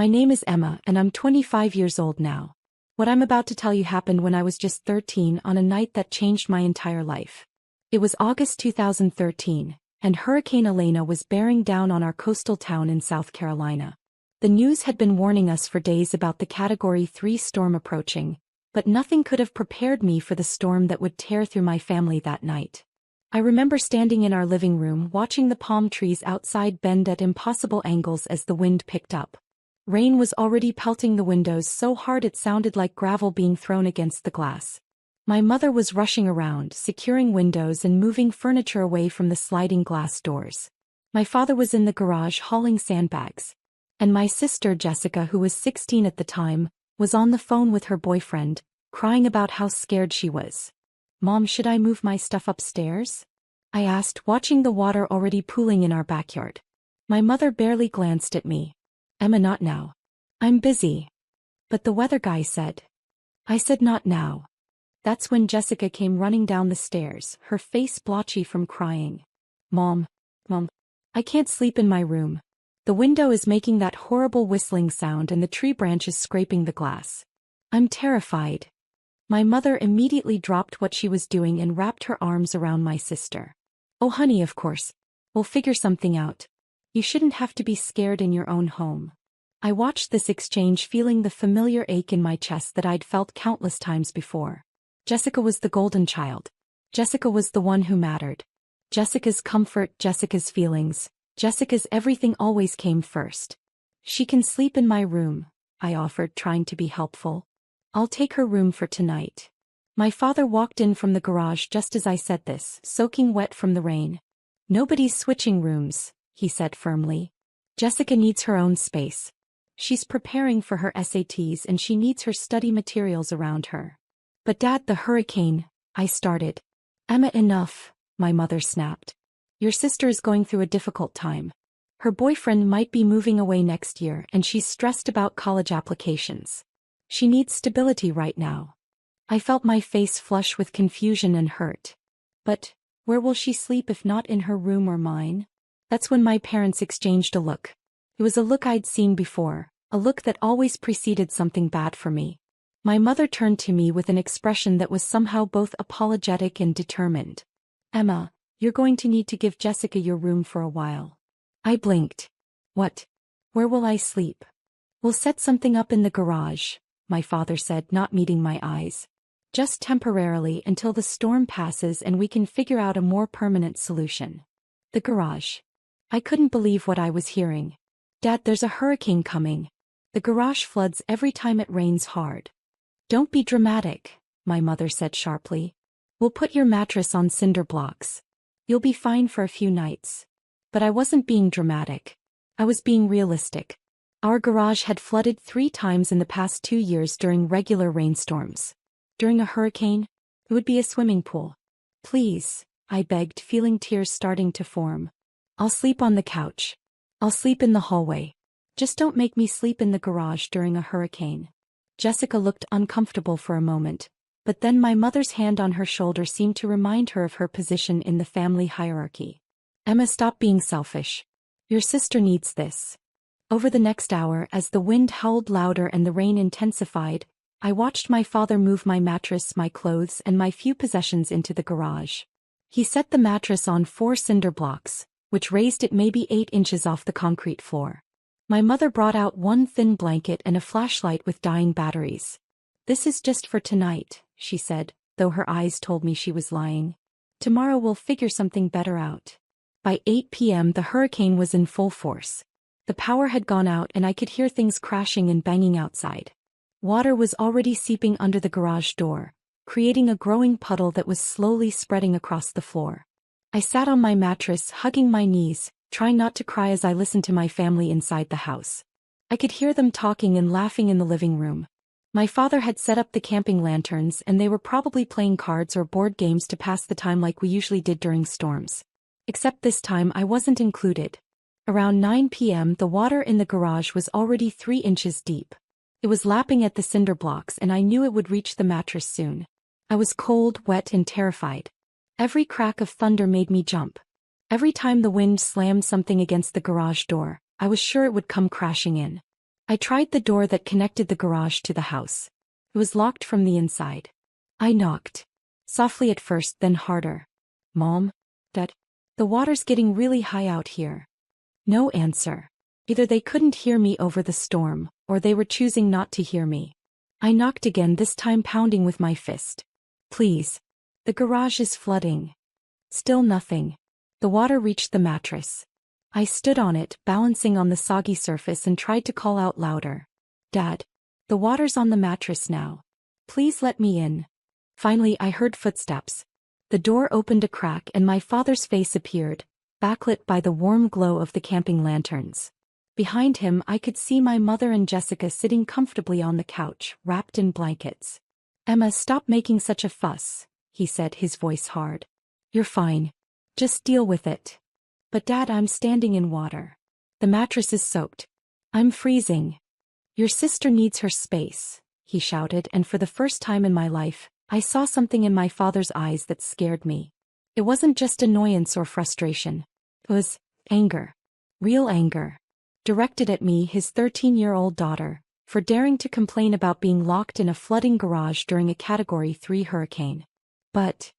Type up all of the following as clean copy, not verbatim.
My name is Emma and I'm 25 years old now. What I'm about to tell you happened when I was just 13 on a night that changed my entire life. It was August 2013, and Hurricane Elena was bearing down on our coastal town in South Carolina. The news had been warning us for days about the Category 3 storm approaching, but nothing could have prepared me for the storm that would tear through my family that night. I remember standing in our living room watching the palm trees outside bend at impossible angles as the wind picked up. Rain was already pelting the windows so hard it sounded like gravel being thrown against the glass. My mother was rushing around, securing windows and moving furniture away from the sliding glass doors. My father was in the garage hauling sandbags. And my sister Jessica, who was 16 at the time, was on the phone with her boyfriend, crying about how scared she was. "Mom, should I move my stuff upstairs?" I asked, watching the water already pooling in our backyard. My mother barely glanced at me. "Emma, not now. I'm busy." "But the weather guy said." I said not now. That's when Jessica came running down the stairs, her face blotchy from crying. Mom, I can't sleep in my room. The window is making that horrible whistling sound and the tree branches scraping the glass. I'm terrified." My mother immediately dropped what she was doing and wrapped her arms around my sister. "Oh honey, of course. We'll figure something out. You shouldn't have to be scared in your own home." I watched this exchange, feeling the familiar ache in my chest that I'd felt countless times before. Jessica was the golden child. Jessica was the one who mattered. Jessica's comfort, Jessica's feelings, Jessica's everything always came first. "She can sleep in my room," I offered, trying to be helpful. "I'll take her room for tonight." My father walked in from the garage just as I said this, soaking wet from the rain. "Nobody's switching rooms," he said firmly. "Jessica needs her own space. She's preparing for her SATs and she needs her study materials around her." "But Dad, the hurricane," I started. "Emma, enough," my mother snapped. "Your sister is going through a difficult time. Her boyfriend might be moving away next year and she's stressed about college applications. She needs stability right now." I felt my face flush with confusion and hurt. "But where will she sleep if not in her room or mine?" That's when my parents exchanged a look. It was a look I'd seen before, a look that always preceded something bad for me. My mother turned to me with an expression that was somehow both apologetic and determined. "Emma, you're going to need to give Jessica your room for a while." I blinked. "What? Where will I sleep?" "We'll set something up in the garage," my father said, not meeting my eyes. "Just temporarily until the storm passes and we can figure out a more permanent solution." The garage. I couldn't believe what I was hearing. "Dad, there's a hurricane coming. The garage floods every time it rains hard." "Don't be dramatic," my mother said sharply. "We'll put your mattress on cinder blocks. You'll be fine for a few nights." But I wasn't being dramatic. I was being realistic. Our garage had flooded 3 times in the past 2 years during regular rainstorms. During a hurricane, it would be a swimming pool. "Please," I begged, feeling tears starting to form. "I'll sleep on the couch. I'll sleep in the hallway. Just don't make me sleep in the garage during a hurricane." Jessica looked uncomfortable for a moment, but then my mother's hand on her shoulder seemed to remind her of her position in the family hierarchy. "Emma, stop being selfish. Your sister needs this." Over the next hour, as the wind howled louder and the rain intensified, I watched my father move my mattress, my clothes, and my few possessions into the garage. He set the mattress on 4 cinder blocks, which raised it maybe 8 inches off the concrete floor. My mother brought out one thin blanket and a flashlight with dying batteries. "This is just for tonight," she said, though her eyes told me she was lying. "Tomorrow we'll figure something better out." By 8 p.m. the hurricane was in full force. The power had gone out and I could hear things crashing and banging outside. Water was already seeping under the garage door, creating a growing puddle that was slowly spreading across the floor. I sat on my mattress, hugging my knees, trying not to cry as I listened to my family inside the house. I could hear them talking and laughing in the living room. My father had set up the camping lanterns and they were probably playing cards or board games to pass the time like we usually did during storms. Except this time I wasn't included. Around 9 p.m. the water in the garage was already 3 inches deep. It was lapping at the cinder blocks and I knew it would reach the mattress soon. I was cold, wet, and terrified. Every crack of thunder made me jump. Every time the wind slammed something against the garage door, I was sure it would come crashing in. I tried the door that connected the garage to the house. It was locked from the inside. I knocked. Softly at first, then harder. Mom? Dad? The water's getting really high out here. No answer. Either they couldn't hear me over the storm, or they were choosing not to hear me. I knocked again, this time pounding with my fist. Please. The garage is flooding. Still nothing. The water reached the mattress. I stood on it, balancing on the soggy surface, and tried to call out louder. Dad. The water's on the mattress now. Please let me in. Finally I heard footsteps. The door opened a crack and my father's face appeared, backlit by the warm glow of the camping lanterns. Behind him I could see my mother and Jessica sitting comfortably on the couch, wrapped in blankets. Emma, stop making such a fuss, he said, his voice hard. You're fine. Just deal with it. But Dad, I'm standing in water. The mattress is soaked. I'm freezing. Your sister needs her space, he shouted, and for the first time in my life, I saw something in my father's eyes that scared me. It wasn't just annoyance or frustration. It was anger. Real anger. Directed at me, his 13-year-old daughter, for daring to complain about being locked in a flooding garage during a Category 3 hurricane. But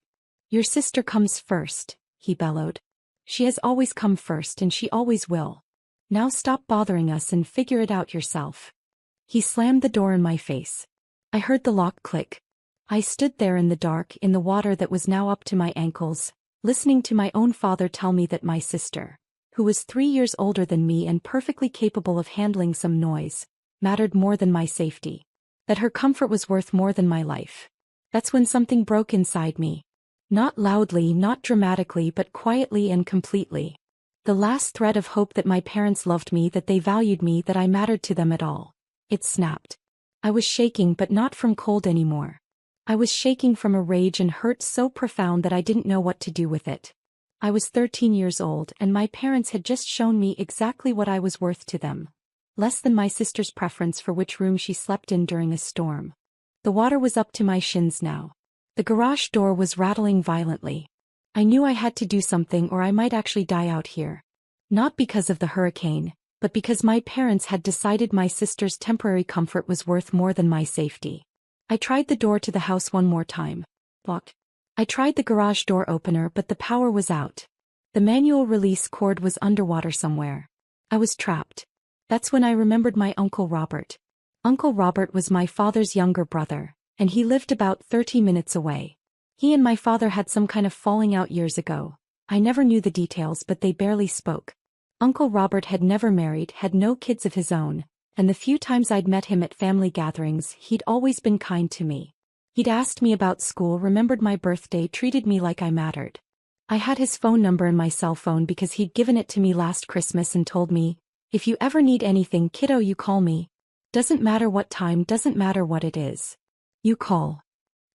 your sister comes first, he bellowed. She has always come first and she always will. Now stop bothering us and figure it out yourself. He slammed the door in my face. I heard the lock click. I stood there in the dark, in the water that was now up to my ankles, listening to my own father tell me that my sister, who was 3 years older than me and perfectly capable of handling some noise, mattered more than my safety. That her comfort was worth more than my life. That's when something broke inside me. Not loudly, not dramatically, but quietly and completely. The last thread of hope that my parents loved me, that they valued me, that I mattered to them at all. It snapped. I was shaking, but not from cold anymore. I was shaking from a rage and hurt so profound that I didn't know what to do with it. I was 13 years old and my parents had just shown me exactly what I was worth to them. Less than my sister's preference for which room she slept in during a storm. The water was up to my shins now. The garage door was rattling violently. I knew I had to do something or I might actually die out here. Not because of the hurricane, but because my parents had decided my sister's temporary comfort was worth more than my safety. I tried the door to the house one more time. Locked. I tried the garage door opener, but the power was out. The manual release cord was underwater somewhere. I was trapped. That's when I remembered my Uncle Robert. Uncle Robert was my father's younger brother, and he lived about 30 minutes away. He and my father had some kind of falling out years ago. I never knew the details, but they barely spoke. Uncle Robert had never married, had no kids of his own, and the few times I'd met him at family gatherings, he'd always been kind to me. He'd asked me about school, remembered my birthday, treated me like I mattered. I had his phone number in my cell phone because he'd given it to me last Christmas and told me, if you ever need anything, kiddo, you call me. Doesn't matter what time, doesn't matter what it is. You call.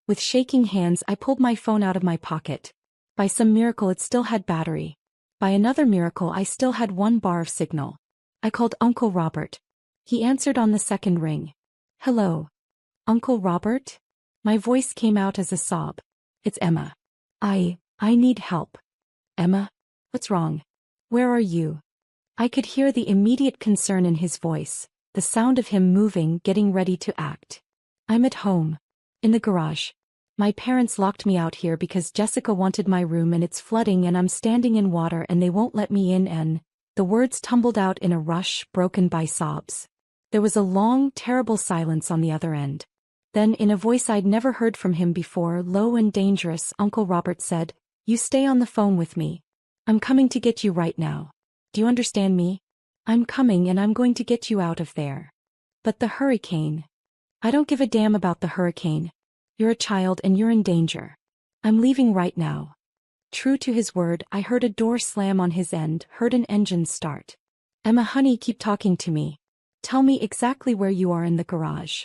With shaking hands, I pulled my phone out of my pocket. By some miracle, it still had battery. By another miracle, I still had 1 bar of signal. I called Uncle Robert. He answered on the second ring. Hello. Uncle Robert? My voice came out as a sob. It's Emma. I need help. Emma? What's wrong? Where are you? I could hear the immediate concern in his voice, the sound of him moving, getting ready to act. I'm at home. In the garage. My parents locked me out here because Jessica wanted my room and it's flooding and I'm standing in water and they won't let me in and... The words tumbled out in a rush, broken by sobs. There was a long, terrible silence on the other end. Then, in a voice I'd never heard from him before, low and dangerous, Uncle Robert said, You stay on the phone with me. I'm coming to get you right now. Do you understand me? I'm coming and I'm going to get you out of there. But the hurricane. I don't give a damn about the hurricane. You're a child and you're in danger. I'm leaving right now. True to his word, I heard a door slam on his end, heard an engine start. Emma, honey, keep talking to me. Tell me exactly where you are in the garage.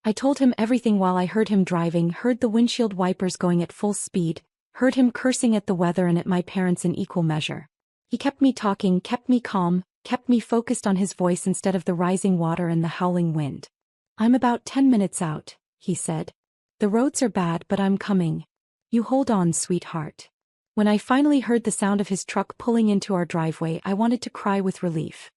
I told him everything while I heard him driving, heard the windshield wipers going at full speed, heard him cursing at the weather and at my parents in equal measure. He kept me talking, kept me calm, kept me focused on his voice instead of the rising water and the howling wind. I'm about 10 minutes out, he said. The roads are bad, but I'm coming. You hold on, sweetheart. When I finally heard the sound of his truck pulling into our driveway, I wanted to cry with relief.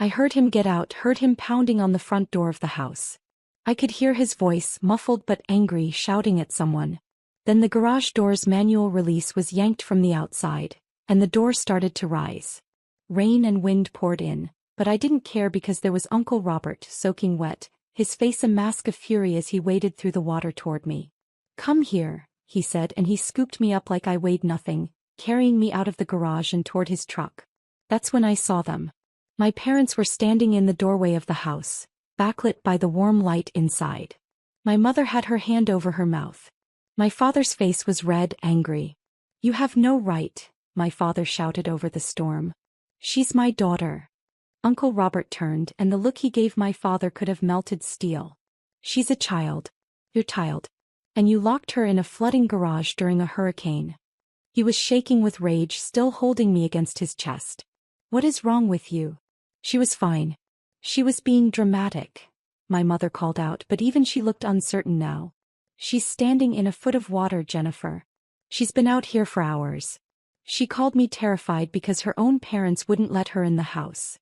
I heard him get out, heard him pounding on the front door of the house. I could hear his voice, muffled but angry, shouting at someone. Then the garage door's manual release was yanked from the outside, and the door started to rise. Rain and wind poured in, but I didn't care because there was Uncle Robert, soaking wet, his face a mask of fury as he waded through the water toward me. "Come here," he said, and he scooped me up like I weighed nothing, carrying me out of the garage and toward his truck. That's when I saw them. My parents were standing in the doorway of the house, backlit by the warm light inside. My mother had her hand over her mouth. My father's face was red, angry. "You have no right," my father shouted over the storm. "She's my daughter." Uncle Robert turned, and the look he gave my father could have melted steel. "She's a child. Your child. And you locked her in a flooding garage during a hurricane." He was shaking with rage, still holding me against his chest. "What is wrong with you?" "She was fine. She was being dramatic," my mother called out, but even she looked uncertain now. "She's standing in a foot of water, Jennifer. She's been out here for hours." She called me terrified because her own parents wouldn't let her in the house.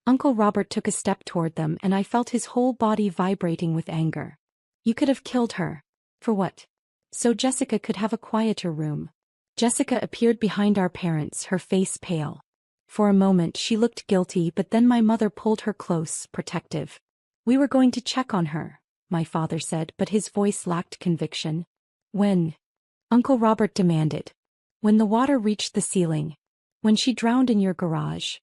Uncle Robert took a step toward them, and I felt his whole body vibrating with anger. "You could have killed her. For what? So Jessica could have a quieter room." Jessica appeared behind our parents, her face pale. For a moment she looked guilty, but then my mother pulled her close, protective. "We were going to check on her," my father said, but his voice lacked conviction. "When?" Uncle Robert demanded. "When the water reached the ceiling. When she drowned in your garage."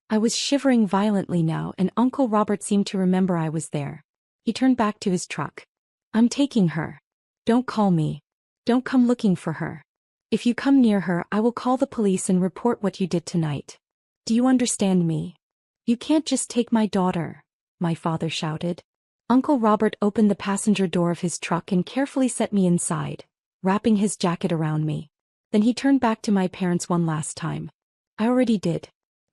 I was shivering violently now, and Uncle Robert seemed to remember I was there. He turned back to his truck. "I'm taking her. Don't call me. Don't come looking for her. If you come near her, I will call the police and report what you did tonight. Do you understand me? You can't just take my daughter," my father shouted. Uncle Robert opened the passenger door of his truck and carefully set me inside, wrapping his jacket around me. Then he turned back to my parents one last time. "I already did.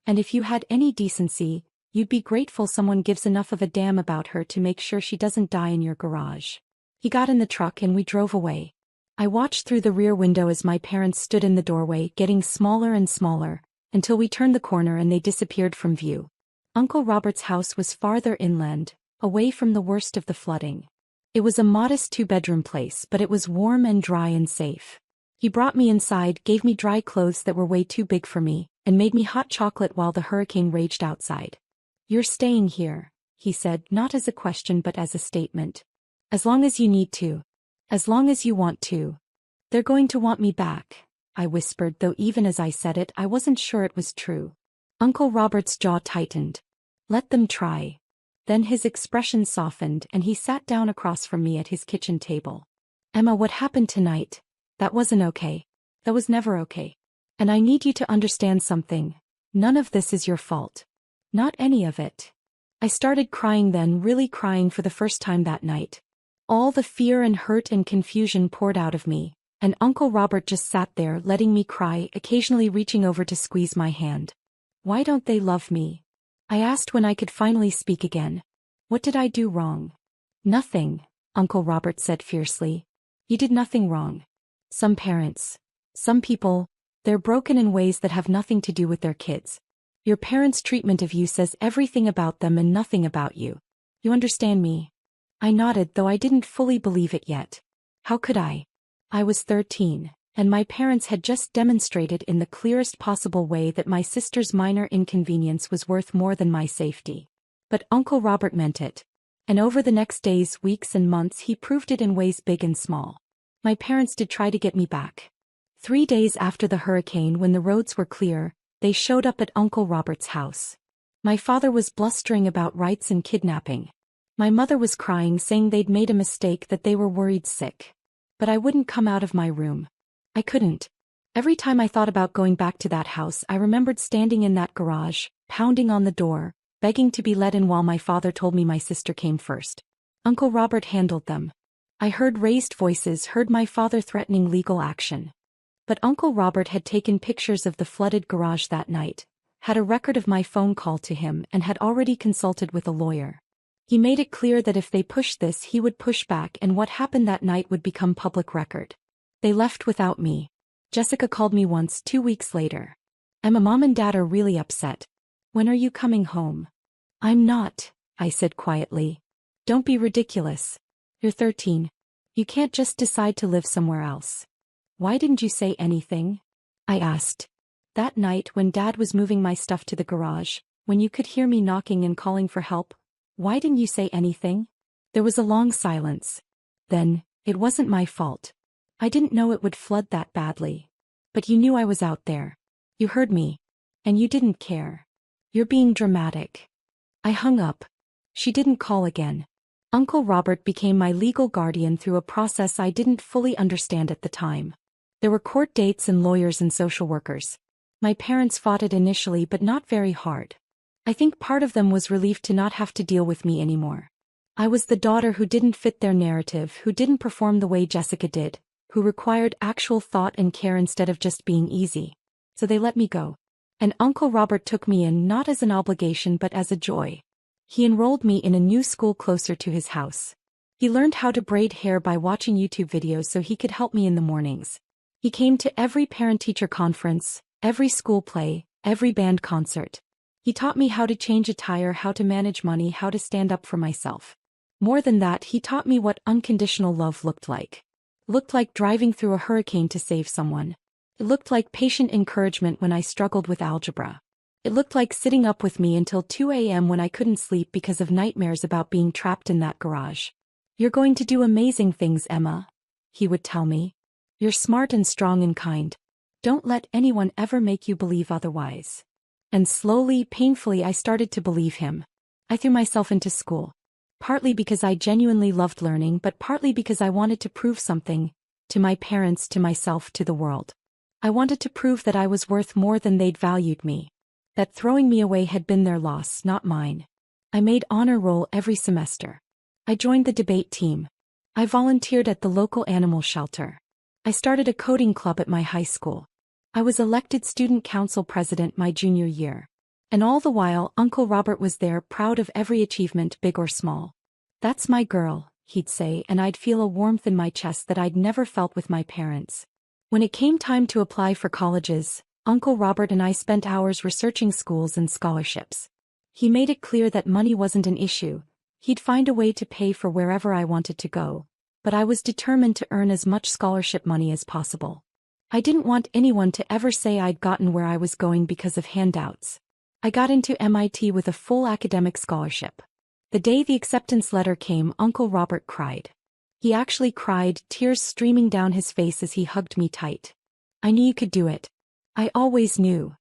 And if you had any decency, you'd be grateful someone gives enough of a damn about her to make sure she doesn't die in your garage." He got in the truck and we drove away. I watched through the rear window as my parents stood in the doorway, getting smaller and smaller, until we turned the corner and they disappeared from view. Uncle Robert's house was farther inland, away from the worst of the flooding. It was a modest two-bedroom place, but it was warm and dry and safe. He brought me inside, gave me dry clothes that were way too big for me, and made me hot chocolate while the hurricane raged outside. "You're staying here," he said, not as a question but as a statement. "As long as you need to. As long as you want to." "They're going to want me back," I whispered, though even as I said it, I wasn't sure it was true. Uncle Robert's jaw tightened. "Let them try." Then his expression softened and he sat down across from me at his kitchen table. "Emma, what happened tonight? That wasn't okay. That was never okay. And I need you to understand something. None of this is your fault. Not any of it." I started crying then, really crying for the first time that night. All the fear and hurt and confusion poured out of me, and Uncle Robert just sat there letting me cry, occasionally reaching over to squeeze my hand. "Why don't they love me?" I asked when I could finally speak again. "What did I do wrong?" "Nothing," Uncle Robert said fiercely. "You did nothing wrong. Some parents, some people, they're broken in ways that have nothing to do with their kids. Your parents' treatment of you says everything about them and nothing about you. You understand me?" I nodded, though I didn't fully believe it yet. How could I? I was 13, and my parents had just demonstrated in the clearest possible way that my sister's minor inconvenience was worth more than my safety. But Uncle Robert meant it. And over the next days, weeks and months he proved it in ways big and small. My parents did try to get me back. 3 days after the hurricane, when the roads were clear, they showed up at Uncle Robert's house. My father was blustering about rights and kidnapping. My mother was crying, saying they'd made a mistake, that they were worried sick. But I wouldn't come out of my room. I couldn't. Every time I thought about going back to that house, I remembered standing in that garage, pounding on the door, begging to be let in while my father told me my sister came first. Uncle Robert handled them. I heard raised voices, heard my father threatening legal action. But Uncle Robert had taken pictures of the flooded garage that night, had a record of my phone call to him, and had already consulted with a lawyer. He made it clear that if they pushed this, he would push back, and what happened that night would become public record. They left without me. Jessica called me once 2 weeks later. "Emma, Mom and Dad are really upset. When are you coming home?" I'm not, I said quietly. Don't be ridiculous. You're 13. You can't just decide to live somewhere else. Why didn't you say anything? I asked. That night when Dad was moving my stuff to the garage, when you could hear me knocking and calling for help, why didn't you say anything? There was a long silence. Then, it wasn't my fault. I didn't know it would flood that badly. But you knew I was out there. You heard me. And you didn't care. You're being dramatic. I hung up. She didn't call again. Uncle Robert became my legal guardian through a process I didn't fully understand at the time. There were court dates and lawyers and social workers. My parents fought it initially but not very hard. I think part of them was relief to not have to deal with me anymore. I was the daughter who didn't fit their narrative, who didn't perform the way Jessica did, who required actual thought and care instead of just being easy. So they let me go. And Uncle Robert took me in not as an obligation but as a joy. He enrolled me in a new school closer to his house. He learned how to braid hair by watching YouTube videos so he could help me in the mornings. He came to every parent-teacher conference, every school play, every band concert. He taught me how to change a tire, how to manage money, how to stand up for myself. More than that, he taught me what unconditional love looked like. It looked like driving through a hurricane to save someone. It looked like patient encouragement when I struggled with algebra. It looked like sitting up with me until 2 a.m. when I couldn't sleep because of nightmares about being trapped in that garage. You're going to do amazing things, Emma, he would tell me. You're smart and strong and kind. Don't let anyone ever make you believe otherwise. And slowly, painfully, I started to believe him. I threw myself into school. Partly because I genuinely loved learning, but partly because I wanted to prove something, to my parents, to myself, to the world. I wanted to prove that I was worth more than they'd valued me. That throwing me away had been their loss, not mine. I made honor roll every semester. I joined the debate team. I volunteered at the local animal shelter. I started a coding club at my high school. I was elected student council president my junior year. And all the while, Uncle Robert was there, proud of every achievement, big or small. That's my girl, he'd say, and I'd feel a warmth in my chest that I'd never felt with my parents. When it came time to apply for colleges, Uncle Robert and I spent hours researching schools and scholarships. He made it clear that money wasn't an issue. He'd find a way to pay for wherever I wanted to go. But I was determined to earn as much scholarship money as possible. I didn't want anyone to ever say I'd gotten where I was going because of handouts. I got into MIT with a full academic scholarship. The day the acceptance letter came, Uncle Robert cried. He actually cried, tears streaming down his face as he hugged me tight. I knew you could do it. I always knew.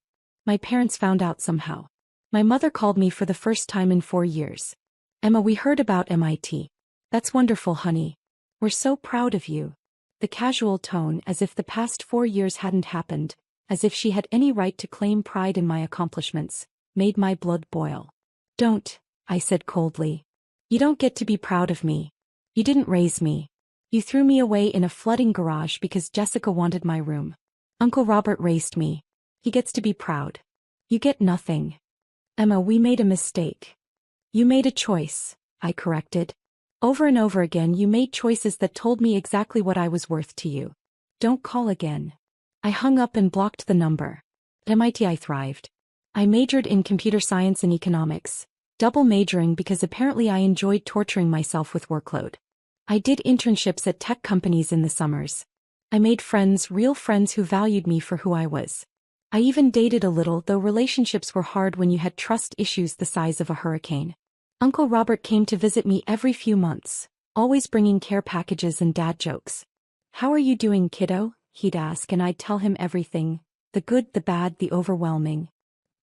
My parents found out somehow. My mother called me for the first time in 4 years. Emma, we heard about MIT. That's wonderful, honey. We're so proud of you. The casual tone, as if the past 4 years hadn't happened, as if she had any right to claim pride in my accomplishments, made my blood boil. Don't, I said coldly. You don't get to be proud of me. You didn't raise me. You threw me away in a flooding garage because Jessica wanted my room. Uncle Robert raised me. He gets to be proud. You get nothing. Emma, we made a mistake. You made a choice, I corrected. Over and over again you made choices that told me exactly what I was worth to you. Don't call again. I hung up and blocked the number. At MIT I thrived. I majored in computer science and economics, double majoring because apparently I enjoyed torturing myself with workload. I did internships at tech companies in the summers. I made friends, real friends who valued me for who I was. I even dated a little, though relationships were hard when you had trust issues the size of a hurricane. Uncle Robert came to visit me every few months, always bringing care packages and dad jokes. How are you doing, kiddo? He'd ask, and I'd tell him everything, the good, the bad, the overwhelming.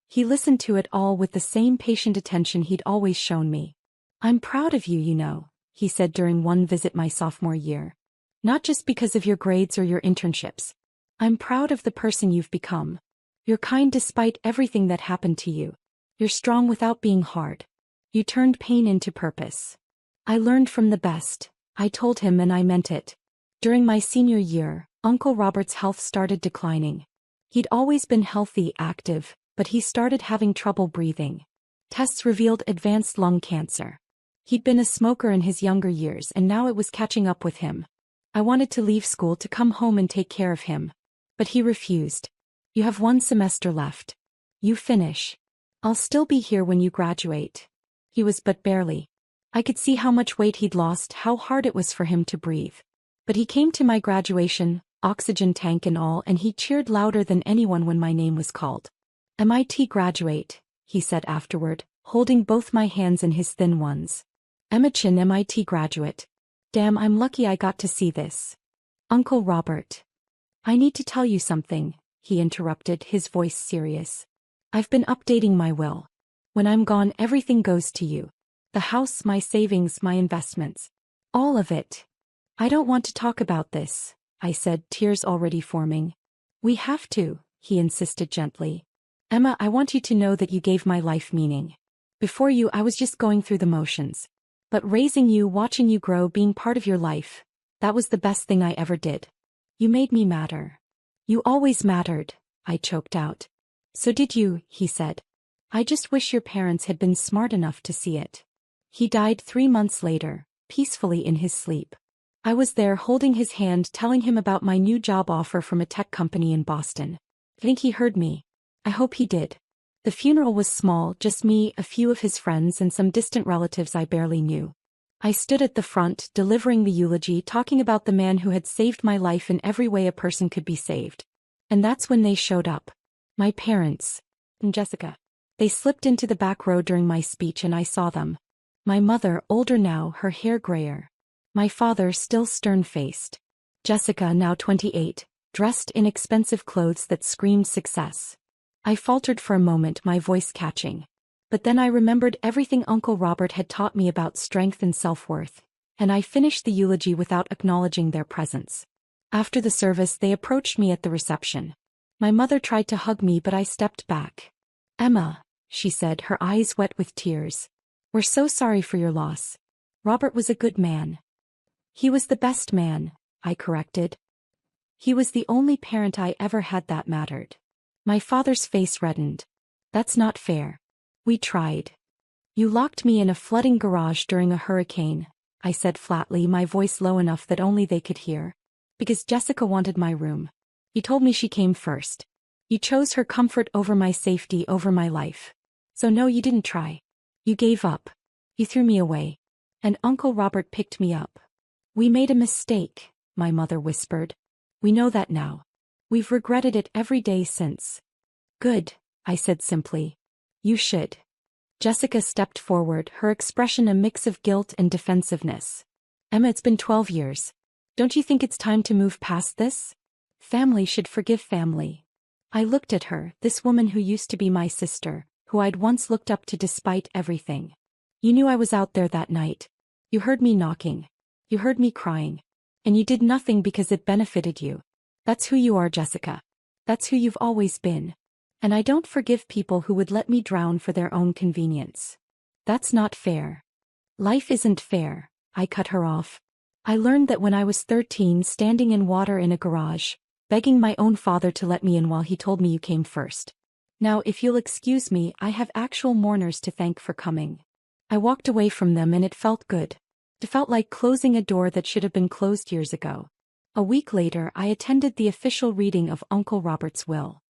He listened to it all with the same patient attention he'd always shown me. I'm proud of you, you know, he said during one visit my sophomore year. Not just because of your grades or your internships. I'm proud of the person you've become. You're kind despite everything that happened to you. You're strong without being hard. You turned pain into purpose. I learned from the best, I told him, and I meant it. During my senior year, Uncle Robert's health started declining. He'd always been healthy, active, but he started having trouble breathing. Tests revealed advanced lung cancer. He'd been a smoker in his younger years and now it was catching up with him. I wanted to leave school to come home and take care of him. But he refused. You have 1 semester left. You finish. I'll still be here when you graduate. He was but barely. I could see how much weight he'd lost, how hard it was for him to breathe. But he came to my graduation, oxygen tank and all, and he cheered louder than anyone when my name was called. "MIT graduate," he said afterward, holding both my hands in his thin ones. "Emma Chin, MIT graduate. Damn, I'm lucky I got to see this." "Uncle Robert. I need to tell you something," he interrupted, his voice serious. "I've been updating my will. When I'm gone, everything goes to you. The house, my savings, my investments. All of it." "I don't want to talk about this," I said, tears already forming. "We have to," he insisted gently. "Emma, I want you to know that you gave my life meaning. Before you, I was just going through the motions. But raising you, watching you grow, being part of your life, that was the best thing I ever did. You made me matter. You always mattered," I choked out. "So did you," he said. "I just wish your parents had been smart enough to see it." He died 3 months later, peacefully in his sleep. I was there holding his hand, telling him about my new job offer from a tech company in Boston. I think he heard me. I hope he did. The funeral was small, just me, a few of his friends, and some distant relatives I barely knew. I stood at the front, delivering the eulogy, talking about the man who had saved my life in every way a person could be saved. And that's when they showed up. My parents. And Jessica. They slipped into the back row during my speech and I saw them. My mother, older now, her hair grayer. My father, still stern-faced. Jessica, now 28, dressed in expensive clothes that screamed success. I faltered for a moment, my voice catching. But then I remembered everything Uncle Robert had taught me about strength and self-worth, and I finished the eulogy without acknowledging their presence. After the service, they approached me at the reception. My mother tried to hug me, but I stepped back. "Emma," she said, her eyes wet with tears. "We're so sorry for your loss. Robert was a good man." "He was the best man," I corrected. "He was the only parent I ever had that mattered." My father's face reddened. "That's not fair. We tried. You locked me in a flooding garage during a hurricane," I said flatly, my voice low enough that only they could hear. "Because Jessica wanted my room. You told me she came first. You chose her comfort over my safety, over my life. So no, you didn't try. You gave up. You threw me away. And Uncle Robert picked me up." "We made a mistake," my mother whispered. "We know that now. We've regretted it every day since." "Good," I said simply. "You should." Jessica stepped forward, her expression a mix of guilt and defensiveness. "Emma, it's been 12 years. Don't you think it's time to move past this? Family should forgive family." I looked at her, this woman who used to be my sister, who I'd once looked up to despite everything. "You knew I was out there that night. You heard me knocking. You heard me crying. And you did nothing because it benefited you. That's who you are, Jessica. That's who you've always been. And I don't forgive people who would let me drown for their own convenience. That's not fair." "Life isn't fair," I cut her off. "I learned that when I was 13, standing in water in a garage, begging my own father to let me in while he told me you came first. Now, if you'll excuse me, I have actual mourners to thank for coming." I walked away from them and it felt good. It felt like closing a door that should have been closed years ago. A week later, I attended the official reading of Uncle Robert's will.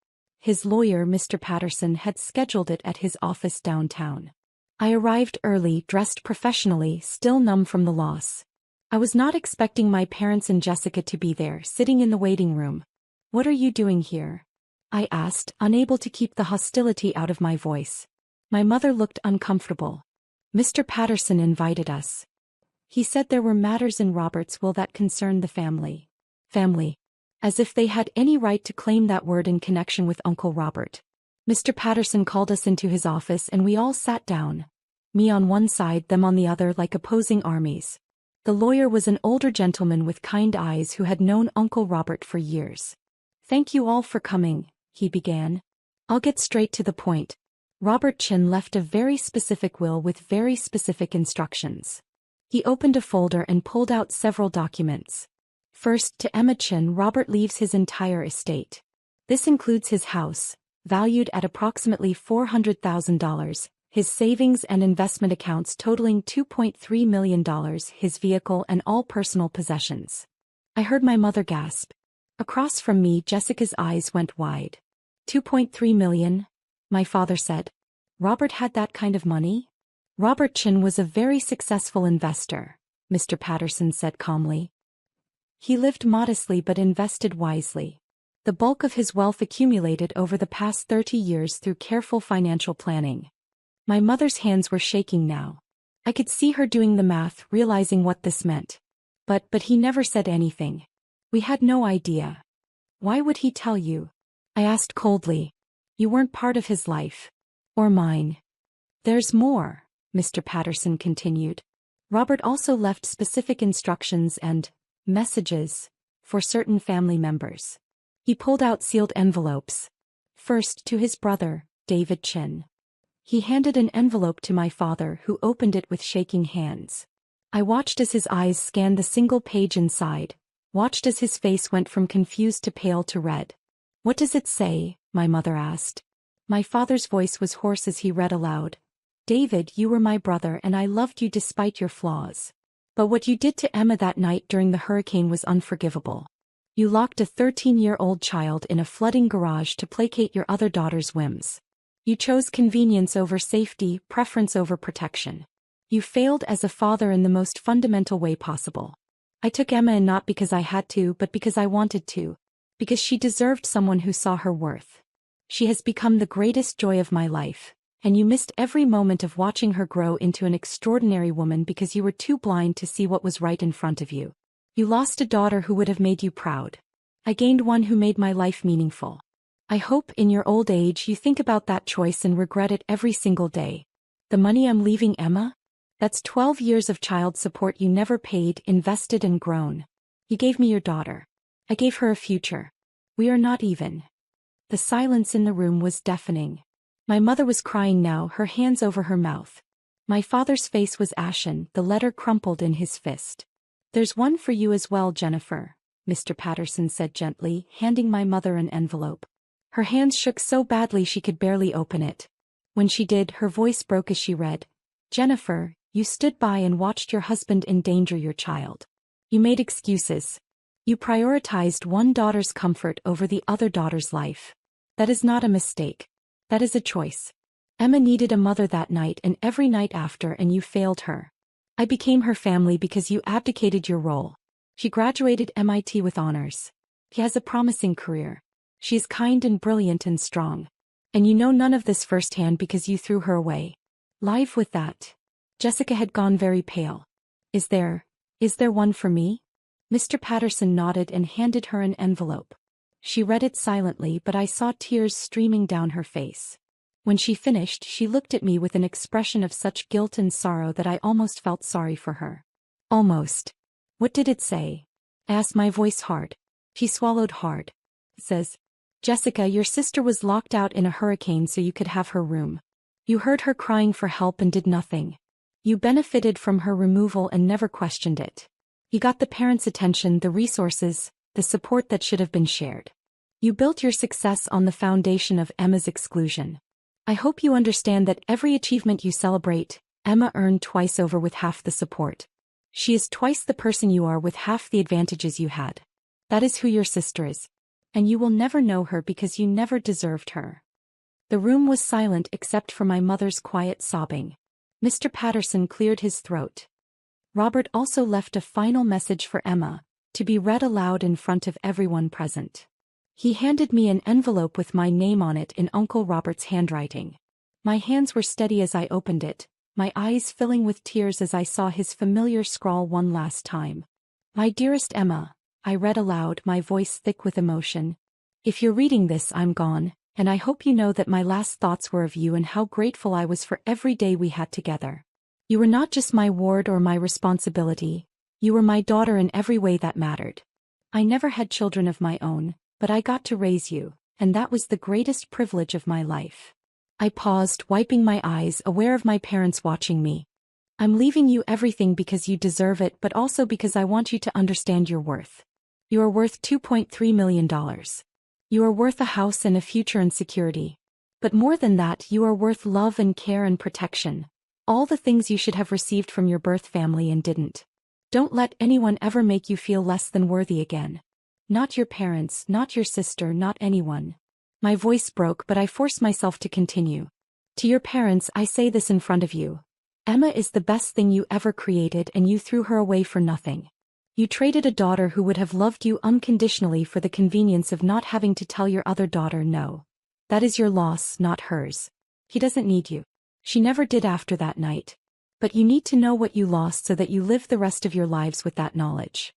His lawyer, Mr. Patterson, had scheduled it at his office downtown. I arrived early, dressed professionally, still numb from the loss. I was not expecting my parents and Jessica to be there, sitting in the waiting room. "What are you doing here?" I asked, unable to keep the hostility out of my voice. My mother looked uncomfortable. "Mr. Patterson invited us. He said there were matters in Robert's will that concerned the family." Family. As if they had any right to claim that word in connection with Uncle Robert. Mr. Patterson called us into his office and we all sat down. Me on one side, them on the other, like opposing armies. The lawyer was an older gentleman with kind eyes who had known Uncle Robert for years. "Thank you all for coming," he began. "I'll get straight to the point. Robert Chin left a very specific will with very specific instructions." He opened a folder and pulled out several documents. "First, to Emma Chin, Robert leaves his entire estate. This includes his house, valued at approximately $400,000, his savings and investment accounts totaling $2.3 million, his vehicle and all personal possessions." I heard my mother gasp. Across from me, Jessica's eyes went wide. $2.3 million? My father said. Robert had that kind of money? Robert Chin was a very successful investor, Mr. Patterson said calmly. He lived modestly but invested wisely. The bulk of his wealth accumulated over the past 30 years through careful financial planning. My mother's hands were shaking now. I could see her doing the math, realizing what this meant. But he never said anything. We had no idea. Why would he tell you? I asked coldly. You weren't part of his life. Or mine. There's more, Mr. Patterson continued. Robert also left specific instructions and messages for certain family members. He pulled out sealed envelopes. First to his brother, David Chin. He handed an envelope to my father, who opened it with shaking hands. I watched as his eyes scanned the single page inside, watched as his face went from confused to pale to red. What does it say? My mother asked. My father's voice was hoarse as he read aloud. David, you were my brother and I loved you despite your flaws. But what you did to Emma that night during the hurricane was unforgivable. You locked a 13-year-old child in a flooding garage to placate your other daughter's whims. You chose convenience over safety, preference over protection. You failed as a father in the most fundamental way possible. I took Emma in not because I had to, but because I wanted to. Because she deserved someone who saw her worth. She has become the greatest joy of my life, and you missed every moment of watching her grow into an extraordinary woman because you were too blind to see what was right in front of you. You lost a daughter who would have made you proud. I gained one who made my life meaningful. I hope in your old age you think about that choice and regret it every single day. The money I'm leaving Emma? That's 12 years of child support you never paid, invested and grown. You gave me your daughter. I gave her a future. We are not even. The silence in the room was deafening. My mother was crying now, her hands over her mouth. My father's face was ashen, the letter crumpled in his fist. There's one for you as well, Jennifer, Mr. Patterson said gently, handing my mother an envelope. Her hands shook so badly she could barely open it. When she did, her voice broke as she read. Jennifer, you stood by and watched your husband endanger your child. You made excuses. You prioritized one daughter's comfort over the other daughter's life. That is not a mistake. That is a choice. Emma needed a mother that night and every night after, and you failed her. I became her family because you abdicated your role. She graduated MIT with honors. She has a promising career. She is kind and brilliant and strong. And you know none of this firsthand because you threw her away. Live with that. Jessica had gone very pale. Is there one for me? Mr. Patterson nodded and handed her an envelope. She read it silently, but I saw tears streaming down her face. When she finished, she looked at me with an expression of such guilt and sorrow that I almost felt sorry for her. Almost. What did it say? I asked, my voice hard. She swallowed hard. It says, Jessica, your sister was locked out in a hurricane so you could have her room. You heard her crying for help and did nothing. You benefited from her removal and never questioned it. You got the parents' attention, the resources, the support that should have been shared. You built your success on the foundation of Emma's exclusion. I hope you understand that every achievement you celebrate, Emma earned twice over with half the support. She is twice the person you are with half the advantages you had. That is who your sister is. And you will never know her because you never deserved her. The room was silent except for my mother's quiet sobbing. Mr. Patterson cleared his throat. Robert also left a final message for Emma, to be read aloud in front of everyone present. He handed me an envelope with my name on it in Uncle Robert's handwriting. My hands were steady as I opened it, my eyes filling with tears as I saw his familiar scrawl one last time. My dearest Emma, I read aloud, my voice thick with emotion. If you're reading this, I'm gone, and I hope you know that my last thoughts were of you and how grateful I was for every day we had together. You were not just my ward or my responsibility, you were my daughter in every way that mattered. I never had children of my own, but I got to raise you, and that was the greatest privilege of my life. I paused, wiping my eyes, aware of my parents watching me. I'm leaving you everything because you deserve it, but also because I want you to understand your worth. You are worth $2.3 million. You are worth a house and a future and security. But more than that, you are worth love and care and protection. All the things you should have received from your birth family and didn't. Don't let anyone ever make you feel less than worthy again. Not your parents, not your sister, not anyone. My voice broke, but I forced myself to continue. To your parents, I say this in front of you. Emma is the best thing you ever created and you threw her away for nothing. You traded a daughter who would have loved you unconditionally for the convenience of not having to tell your other daughter no. That is your loss, not hers. He doesn't need you. She never did after that night. But you need to know what you lost so that you live the rest of your lives with that knowledge.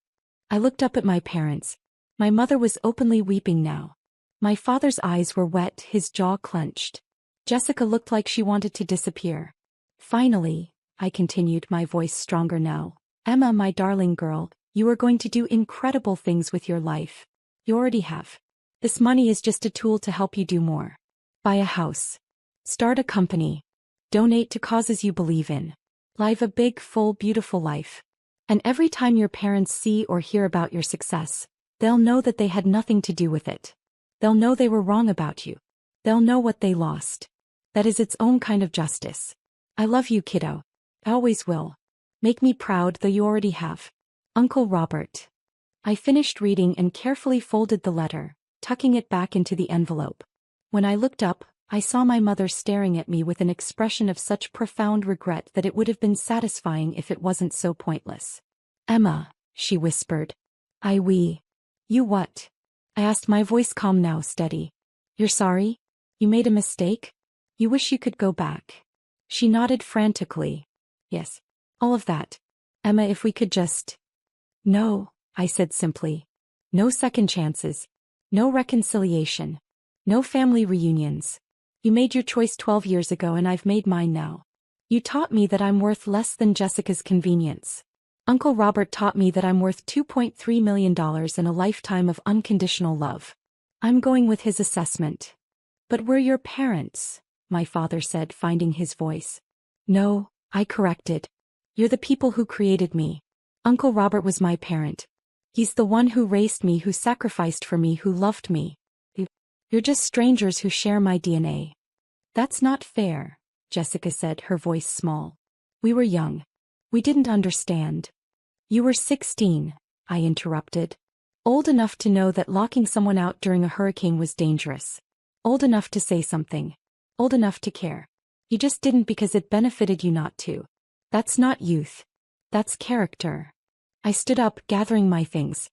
I looked up at my parents. My mother was openly weeping now. My father's eyes were wet, his jaw clenched. Jessica looked like she wanted to disappear. Finally, I continued, my voice stronger now. Emma, my darling girl, you are going to do incredible things with your life. You already have. This money is just a tool to help you do more. Buy a house. Start a company. Donate to causes you believe in. Live a big, full, beautiful life. And every time your parents see or hear about your success, they'll know that they had nothing to do with it. They'll know they were wrong about you. They'll know what they lost. That is its own kind of justice. I love you, kiddo. I always will. Make me proud, though you already have. Uncle Robert. I finished reading and carefully folded the letter, tucking it back into the envelope. When I looked up, I saw my mother staring at me with an expression of such profound regret that it would have been satisfying if it wasn't so pointless. Emma, she whispered. You what? I asked, my voice calm now, steady. You're sorry? You made a mistake? You wish you could go back? She nodded frantically. Yes. All of that. Emma, if we could just... No, I said simply. No second chances. No reconciliation. No family reunions. You made your choice 12 years ago and I've made mine now. You taught me that I'm worth less than Jessica's convenience. Uncle Robert taught me that I'm worth $2.3 million and a lifetime of unconditional love. I'm going with his assessment. But we're your parents, my father said, finding his voice. No, I corrected. You're the people who created me. Uncle Robert was my parent. He's the one who raised me, who sacrificed for me, who loved me. You're just strangers who share my DNA. That's not fair, Jessica said, her voice small. We were young. We didn't understand. You were 16, I interrupted. Old enough to know that locking someone out during a hurricane was dangerous. Old enough to say something. Old enough to care. You just didn't because it benefited you not to. That's not youth. That's character. I stood up, gathering my things.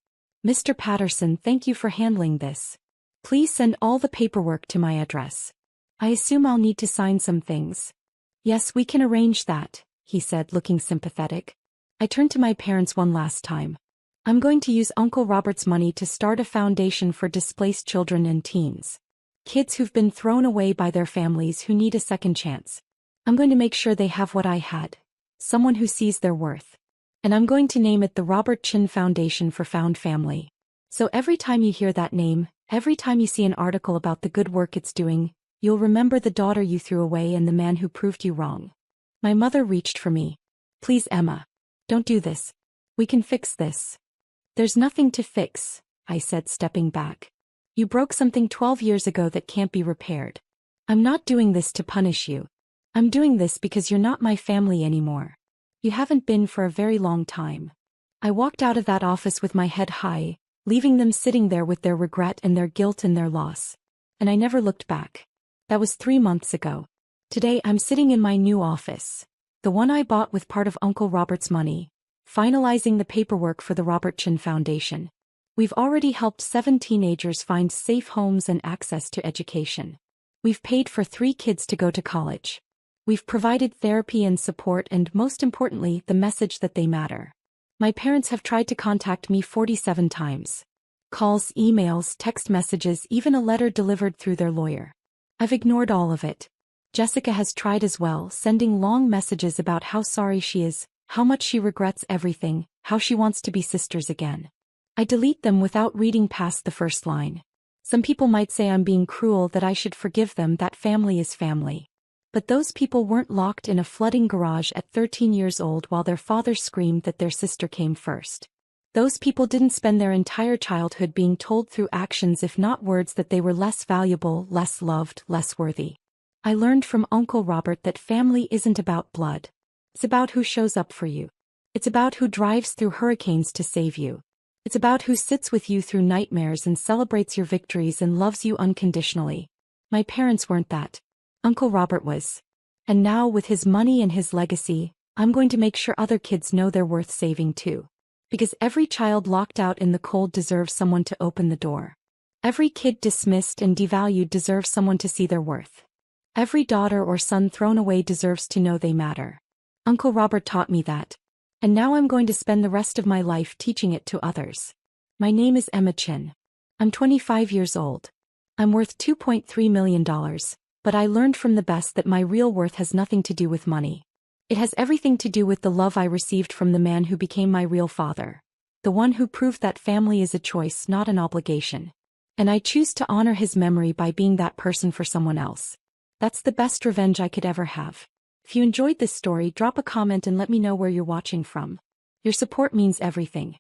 Mr. Patterson, thank you for handling this. Please send all the paperwork to my address. I assume I'll need to sign some things. Yes, we can arrange that, he said, looking sympathetic. I turned to my parents one last time. I'm going to use Uncle Robert's money to start a foundation for displaced children and teens. Kids who've been thrown away by their families who need a second chance. I'm going to make sure they have what I had. Someone who sees their worth. And I'm going to name it the Robert Chin Foundation for Found Family. So every time you hear that name, every time you see an article about the good work it's doing, you'll remember the daughter you threw away and the man who proved you wrong. My mother reached for me. Please, Emma. Don't do this. We can fix this. There's nothing to fix, I said, stepping back. You broke something 12 years ago that can't be repaired. I'm not doing this to punish you. I'm doing this because you're not my family anymore. You haven't been for a very long time. I walked out of that office with my head high, leaving them sitting there with their regret and their guilt and their loss. And I never looked back. That was 3 months ago. Today I'm sitting in my new office, the one I bought with part of Uncle Robert's money, finalizing the paperwork for the Robert Chin Foundation. We've already helped 7 teenagers find safe homes and access to education. We've paid for 3 kids to go to college. We've provided therapy and support and, most importantly, the message that they matter. My parents have tried to contact me 47 times. Calls, emails, text messages, even a letter delivered through their lawyer. I've ignored all of it. Jessica has tried as well, sending long messages about how sorry she is, how much she regrets everything, how she wants to be sisters again. I delete them without reading past the first line. Some people might say I'm being cruel, that I should forgive them, that family is family. But those people weren't locked in a flooding garage at 13 years old while their father screamed that their sister came first. Those people didn't spend their entire childhood being told through actions, if not words, that they were less valuable, less loved, less worthy. I learned from Uncle Robert that family isn't about blood. It's about who shows up for you. It's about who drives through hurricanes to save you. It's about who sits with you through nightmares and celebrates your victories and loves you unconditionally. My parents weren't that. Uncle Robert was. And now with his money and his legacy, I'm going to make sure other kids know they're worth saving too. Because every child locked out in the cold deserves someone to open the door. Every kid dismissed and devalued deserves someone to see their worth. Every daughter or son thrown away deserves to know they matter. Uncle Robert taught me that. And now I'm going to spend the rest of my life teaching it to others. My name is Emma Chin. I'm 25 years old. I'm worth $2.3 million, but I learned from the best that my real worth has nothing to do with money. It has everything to do with the love I received from the man who became my real father. The one who proved that family is a choice, not an obligation. And I choose to honor his memory by being that person for someone else. That's the best revenge I could ever have. If you enjoyed this story, drop a comment and let me know where you're watching from. Your support means everything.